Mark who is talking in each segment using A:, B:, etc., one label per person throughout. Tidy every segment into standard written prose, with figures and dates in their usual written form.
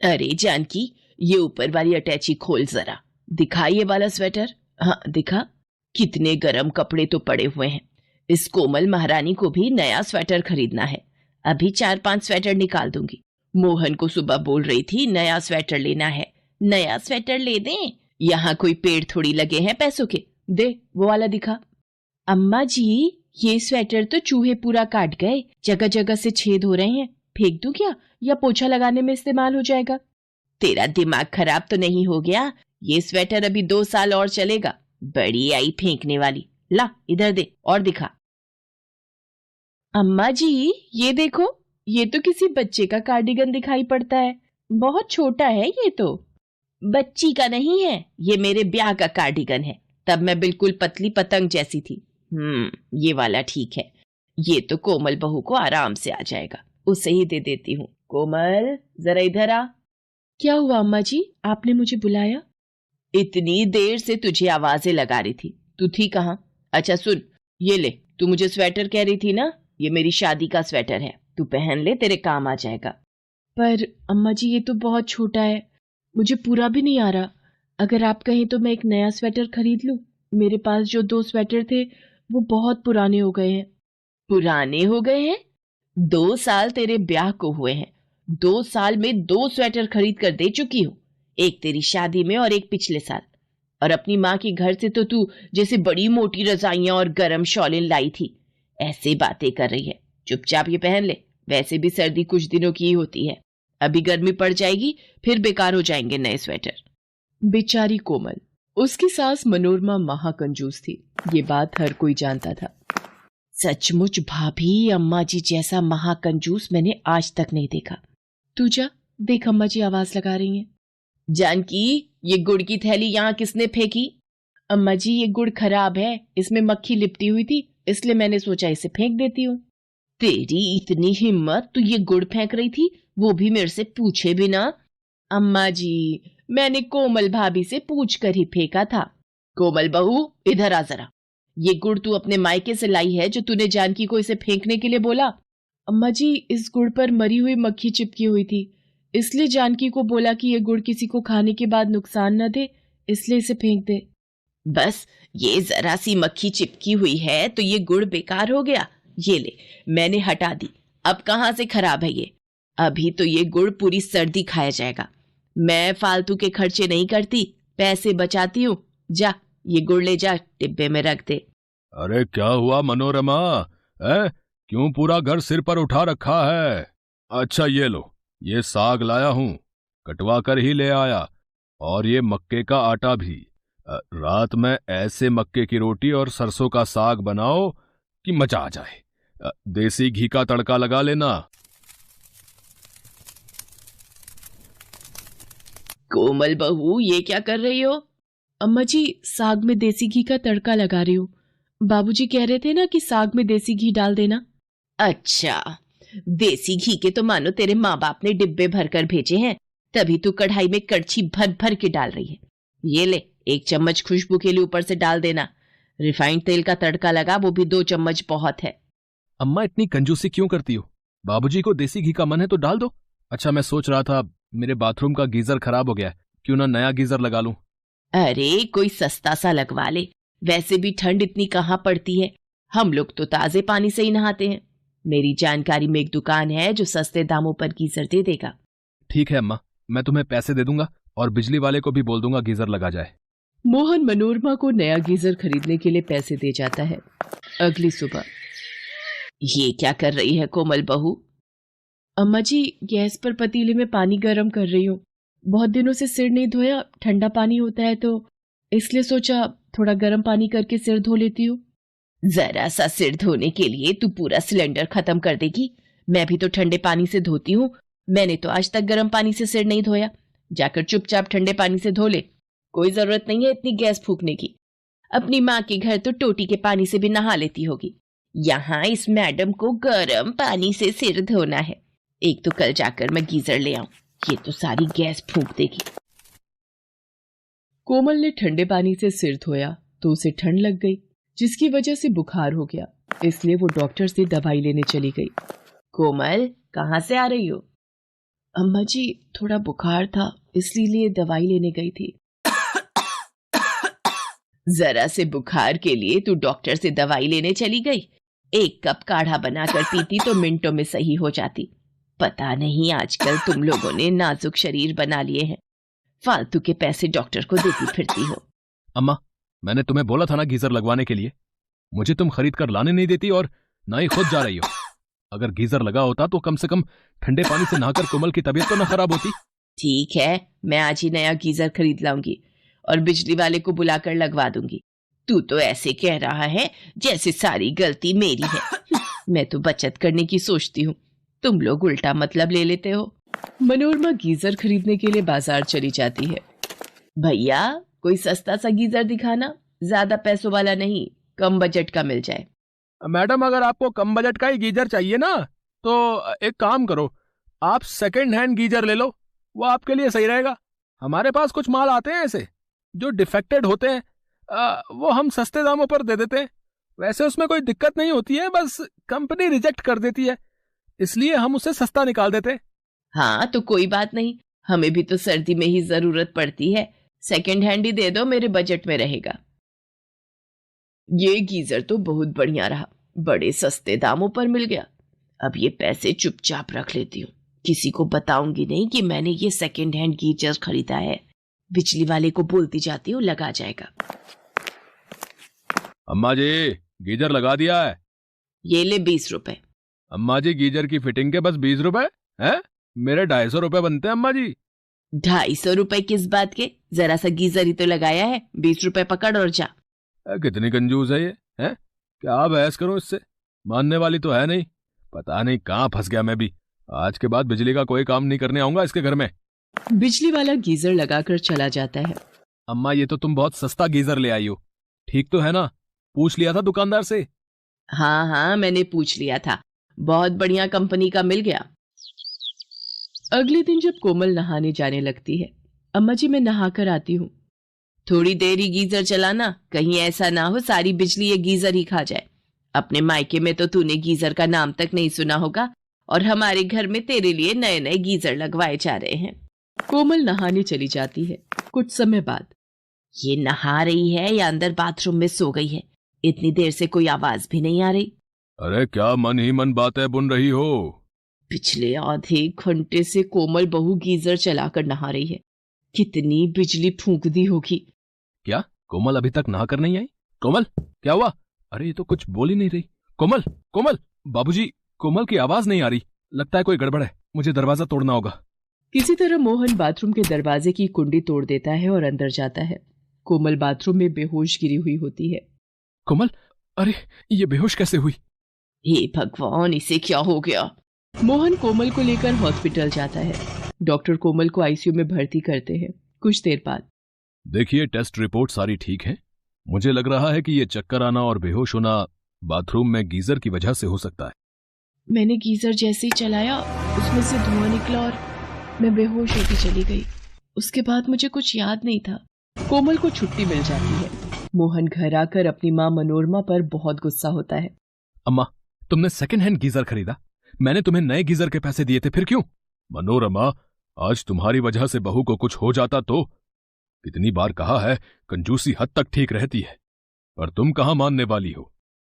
A: अरे जानकी, ये ऊपर वाली अटैची खोल जरा। दिखा ये वाला स्वेटर। हाँ दिखा। कितने गरम कपड़े तो पड़े हुए हैं। इस कोमल महारानी को भी नया स्वेटर खरीदना है। अभी 4-5 स्वेटर निकाल दूंगी। मोहन को सुबह बोल रही थी नया स्वेटर लेना है। नया स्वेटर ले दें? यहाँ कोई पेड़ थोड़ी लगे हैं पैसों के। दे वो वाला दिखा। अम्मा जी, ये स्वेटर तो चूहे पूरा काट गए, जगह जगह से छेद हो रहे हैं। फेंक दूं क्या, या पोछा लगाने में इस्तेमाल हो जाएगा? तेरा दिमाग खराब तो नहीं हो गया? ये स्वेटर अभी 2 साल और चलेगा। बड़ी आई फेंकने वाली। ला इधर दे और दिखा। अम्मा जी ये देखो, ये तो किसी बच्चे का कार्डिगन दिखाई पड़ता है। बहुत छोटा है ये तो। बच्ची का नहीं है, ये मेरे ब्याह का कार्डिगन है। तब मैं बिल्कुल पतली पतंग जैसी थी। ये वाला ठीक है। ये तो कोमल बहू को आराम से आ जाएगा। उसे ही दे देती हूँ। कोमल जरा इधर आ। क्या हुआ अम्मा जी, आपने मुझे बुलाया? इतनी देर से तुझे आवाजें लगा रही थी, तू थी कहाँ? अच्छा सुन, ये ले। तू मुझे स्वेटर कह रही थी ना, ये मेरी शादी का स्वेटर है। तू पहन ले, तेरे काम आ जाएगा। पर अम्मा जी ये तो बहुत छोटा है, मुझे पूरा भी नहीं आ रहा। अगर आप कहें तो मैं एक नया स्वेटर खरीद लूं। मेरे पास जो 2 स्वेटर थे वो बहुत पुराने हो गए हैं। पुराने हो गए हैं? 2 साल तेरे ब्याह को हुए हैं। 2 साल में 2 स्वेटर खरीद कर दे चुकी हूँ। एक तेरी शादी में और एक पिछले साल। और अपनी माँ के घर से तो तू जैसे बड़ी मोटी रजाइयां और गरम शॉलें लाई थी। ऐसे बातें कर रही है। चुपचाप ये पहन ले। वैसे भी सर्दी कुछ दिनों की ही होती है। अभी गर्मी पड़ जाएगी, फिर बेकार हो जाएंगे नए स्वेटर। बेचारी कोमल, उसकी सास मनोरमा महाकंजूस थी। ये बात हर कोई जानता था। सचमुच भाभी, अम्मा जी जैसा महाकंजूस मैंने आज तक नहीं देखा। तू जा देख, अम्मा जी आवाज लगा रही हैं। जानकी, ये गुड़ की थैली यहाँ किसने फेंकी? अम्मा जी ये गुड़ खराब है, इसमें मक्खी लिपटी हुई थी, इसलिए मैंने सोचा इसे फेंक देती हूँ। तेरी इतनी हिम्मत, तू ये गुड़ फेंक रही थी, वो भी मेरे से पूछे बिना? अम्मा जी मैंने कोमल भाभी से पूछ कर ही फेंका था। कोमल बहू इधर आ जरा। ये गुड़ तू अपने मायके से लाई है जो तूने जानकी को इसे फेंकने के लिए बोला? अम्मा जी इस गुड़ पर मरी हुई मक्खी चिपकी हुई थी, इसलिए जानकी को बोला कि ये गुड़ किसी को खाने के बाद नुकसान न दे, इसलिए इसे फेंक दे। बस ये जरा सी मक्खी चिपकी हुई है तो ये गुड़ बेकार हो गया? ये ले, मैंने हटा दी। अब कहाँ से खराब है ये? अभी तो ये गुड़ पूरी सर्दी खाया जाएगा। मैं फालतू के खर्चे नहीं करती, पैसे बचाती हूँ। जा ये गुड़ ले जा, डिब्बे में रख दे।
B: अरे क्या हुआ मनोरमा, है? क्यों पूरा घर सिर पर उठा रखा है? अच्छा ये लो, ये साग लाया हूं, कटवा कर ही ले आया। और ये मक्के का आटा भी। रात में ऐसे मक्के की रोटी और सरसों का साग बनाओ कि मजा आ जाए। देसी घी का तड़का लगा लेना।
A: कोमल बहू ये क्या कर रही हो? अम्मा जी साग में देसी घी का तड़का लगा रही हूँ। बाबूजी कह रहे थे ना कि साग में देसी घी डाल देना। अच्छा, देसी घी के तो मानो तेरे माँ बाप ने डिब्बे भर कर भेजे हैं, तभी तू कढ़ाई में कड़छी भर भर के डाल रही है। ये ले, 1 चम्मच खुशबू के लिए ऊपर से डाल देना। रिफाइंड तेल का तड़का लगा, वो भी 2 चम्मच बहुत है।
B: अम्मा इतनी कंजूसी क्यों करती हो? बाबूजी को देसी घी का मन है तो डाल दो। अच्छा मैं सोच रहा था मेरे बाथरूम का गीजर खराब हो गया है, क्यों ना नया गीजर लगा लूं।
A: अरे कोई सस्ता सा लगवा ले, वैसे भी ठंड इतनी कहाँ पड़ती है। हम लोग तो ताजे पानी से ही नहाते हैं। मेरी जानकारी में एक दुकान है जो सस्ते दामों पर गीजर दे देगा।
B: ठीक है अम्मा, मैं तुम्हें पैसे दे दूंगा और बिजली वाले को भी बोल दूंगा गीजर लगा जाए।
A: मोहन मनोरमा को नया गीजर खरीदने के लिए पैसे दे जाता है। अगली सुबह। ये क्या कर रही है कोमल बहू? अम्मा जी गैस पर पतीले में पानी गर्म कर रही हूँ। बहुत दिनों से सिर नहीं धोया, ठंडा पानी होता है तो इसलिए सोचा थोड़ा गर्म पानी करके सिर धो लेती हूँ। जरा सा सिर धोने के लिए तू पूरा सिलेंडर खत्म कर देगी? मैं भी तो ठंडे पानी से धोती हूँ। मैंने तो आज तक गर्म पानी से सिर नहीं धोया। जाकर चुपचाप ठंडे पानी से धो ले। कोई जरूरत नहीं है इतनी गैस फूकने की। अपनी माँ के घर तो टोटी के पानी से भी नहा लेती होगी। यहाँ इस मैडम को गर्म पानी से सिर धोना है। एक तो कल जाकर मैं गीजर ले आऊं, ये तो सारी गैस फूंक देगी। कोमल ने ठंडे पानी से सिर धोया तो उसे ठंड लग गई, जिसकी वजह से बुखार हो गया। इसलिए वो डॉक्टर से दवाई लेने चली गई। कोमल कहाँ से आ रही हो? अम्मा जी थोड़ा बुखार था, इसलिए दवाई लेने गई थी। जरा से बुखार के लिए तू डॉक्टर से दवाई लेने चली गई? 1 कप काढ़ा बनाकर पीती तो मिनटों में सही हो जाती। पता नहीं आजकल तुम लोगों ने नाजुक शरीर बना लिए हैं, फालतू के पैसे डॉक्टर को देती फिरती हो।
B: अम्मा, मैंने तुम्हें बोला था ना गीजर लगवाने के लिए। मुझे तुम खरीद कर लाने नहीं देती और ना ही खुद जा रही हो। अगर गीजर लगा होता तो कम से कम ठंडे पानी से नहाकर कोमल की तबीयत तो ना खराब होती।
A: ठीक है, मैं आज ही नया गीजर खरीद लाऊंगी और बिजली वाले को बुलाकर लगवा दूंगी। तू तो ऐसे कह रहा है जैसे सारी गलती मेरी है। मैं तो बचत करने की सोचती हूँ, तुम लोग उल्टा मतलब ले लेते हो। मनोरमा गीजर खरीदने के लिए बाजार चली जाती है। भैया कोई सस्ता सा गीजर दिखाना, ज्यादा पैसों वाला नहीं, कम बजट का मिल जाए।
B: मैडम, अगर आपको कम बजट का ही गीजर चाहिए ना तो एक काम करो, आप सेकंड हैंड गीजर ले लो, वो आपके लिए सही रहेगा। हमारे पास कुछ माल आते हैं ऐसे जो डिफेक्टेड होते हैं, वो हम सस्ते दामों पर दे देते हैं। वैसे उसमें कोई दिक्कत नहीं होती है, बस कंपनी रिजेक्ट कर देती है, इसलिए हम उसे सस्ता निकाल देते हैं।
A: हाँ तो कोई बात नहीं, हमें भी तो सर्दी में ही जरूरत पड़ती है, सेकंड हैंड ही दे दो, मेरे बजट में रहेगा। ये गीजर तो बहुत बढ़िया रहा, बड़े सस्ते दामों पर मिल गया। अब ये पैसे चुपचाप रख लेती हूँ, किसी को बताऊंगी नहीं कि मैंने ये सेकंड हैंड गीजर खरीदा है। बिजली वाले को बोलती जाती हूँ, लगा जाएगा।
B: अम्मा जी, गीजर लगा दिया है।
A: ये ले 20 रुपए।
B: अम्मा जी, गीजर की फिटिंग के बस 20 रुपए है? मेरे 250 रुपए बनते हैं अम्मा जी।
A: 250 रुपए किस बात के? जरा सा गीजर ही तो लगाया है, 20 रुपए पकड़ और जा।
B: कितनी कंजूस है ये, है? क्या बहस करूं इससे, मानने वाली तो है नहीं। पता नहीं कहाँ फंस गया मैं भी। आज के बाद बिजली का कोई काम नहीं करने आऊंगा इसके घर में।
A: बिजली वाला गीजर लगाकर चला जाता है।
B: अम्मा, ये तो तुम बहुत सस्ता गीजर ले आई हो, ठीक तो है ना? पूछ लिया था दुकानदार से?
A: हाँ हाँ, मैंने पूछ लिया था, बहुत बढ़िया कंपनी का मिल गया। अगले दिन जब कोमल नहाने जाने लगती है, अम्मा जी मैं नहा कर आती हूँ। थोड़ी देर ही गीजर चलाना, कहीं ऐसा ना हो सारी बिजली ये गीजर ही खा जाए। अपने मायके में तो तूने गीजर का नाम तक नहीं सुना होगा, और हमारे घर में तेरे लिए नए नए गीजर लगवाए जा रहे हैं। कोमल नहाने चली जाती है। कुछ समय बाद, ये नहा रही है या अंदर बाथरूम में सो गई है? इतनी देर से कोई आवाज भी नहीं आ रही।
B: अरे क्या मन ही मन बातें बुन रही हो?
A: पिछले आधे घंटे से कोमल बहू गीजर चलाकर नहा रही है, कितनी बिजली फूंक दी होगी।
B: क्या कोमल अभी तक नहा कर नहीं आई? कोमल, क्या हुआ? अरे ये तो कुछ बोल ही नहीं रही। कोमल, कोमल! बाबूजी, कोमल की आवाज नहीं आ रही, लगता है कोई गड़बड़ है, मुझे दरवाजा तोड़ना होगा।
A: किसी तरह मोहन बाथरूम के दरवाजे की कुंडी तोड़ देता है और अंदर जाता है। कोमल बाथरूम में बेहोश गिरी हुई होती है।
B: कोमल, अरे ये बेहोश कैसे हुई?
A: हे भगवान, इसे क्या हो गया? मोहन कोमल को लेकर हॉस्पिटल जाता है। डॉक्टर कोमल को आईसीयू में भर्ती करते हैं। कुछ देर बाद,
B: देखिए, टेस्ट रिपोर्ट सारी ठीक है। मुझे लग रहा है कि ये चक्कर आना और बेहोश होना बाथरूम में गीजर की वजह से हो सकता है।
A: मैंने गीजर जैसे ही चलाया, उसमें से धुआं निकला और मैं बेहोश होती चली गई। उसके बाद मुझे कुछ याद नहीं था। कोमल को छुट्टी मिल जाती है। मोहन घर आकर अपनी माँ मनोरमा पर बहुत गुस्सा होता है।
B: अम्मा, तुमने सेकंड हैंड गीजर खरीदा, मैंने तुम्हें नए गीजर के पैसे दिए थे, फिर क्यों? मनोरमा, आज तुम्हारी वजह से बहू को कुछ हो जाता तो? कितनी बार कहा है, कंजूसी हद तक ठीक रहती है, पर तुम कहाँ मानने वाली हो।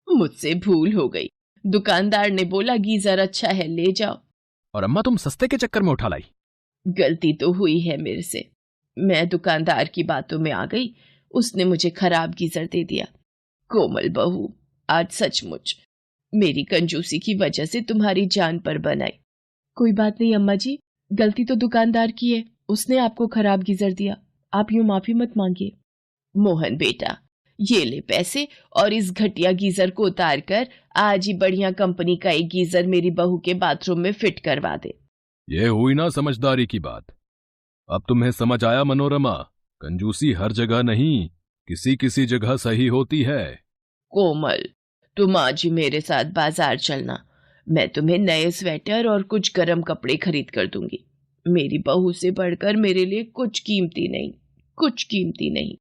A: मुझसे भूल हो गई, दुकानदार ने बोला गीजर अच्छा है, ले जाओ।
B: और अम्मा, तुम सस्ते के चक्कर में उठा लाई।
A: गलती तो हुई है मेरे से, मैं दुकानदार की बातों में आ गई, उसने मुझे खराब गीजर दे दिया। कोमल बहू, आज सचमुच मेरी कंजूसी की वजह से तुम्हारी जान पर बनाई। कोई बात नहीं अम्मा जी, गलती तो दुकानदार की है, उसने आपको खराब गीजर दिया, आप यूं माफी मत मांगिए। मोहन बेटा, ये ले पैसे और इस घटिया गीजर को उतार कर आज ही बढ़िया कंपनी का एक गीजर मेरी बहू के बाथरूम में फिट करवा दे।
B: ये हुई ना समझदारी की बात। अब तुम्हें समझ आया मनोरमा, कंजूसी हर जगह नहीं, किसी किसी जगह सही होती है।
A: कोमल, तुम आज ही मेरे साथ बाजार चलना, मैं तुम्हें नए स्वेटर और कुछ गर्म कपड़े खरीद कर दूंगी। मेरी बहू से बढ़कर मेरे लिए कुछ कीमती नहीं, कुछ कीमती नहीं।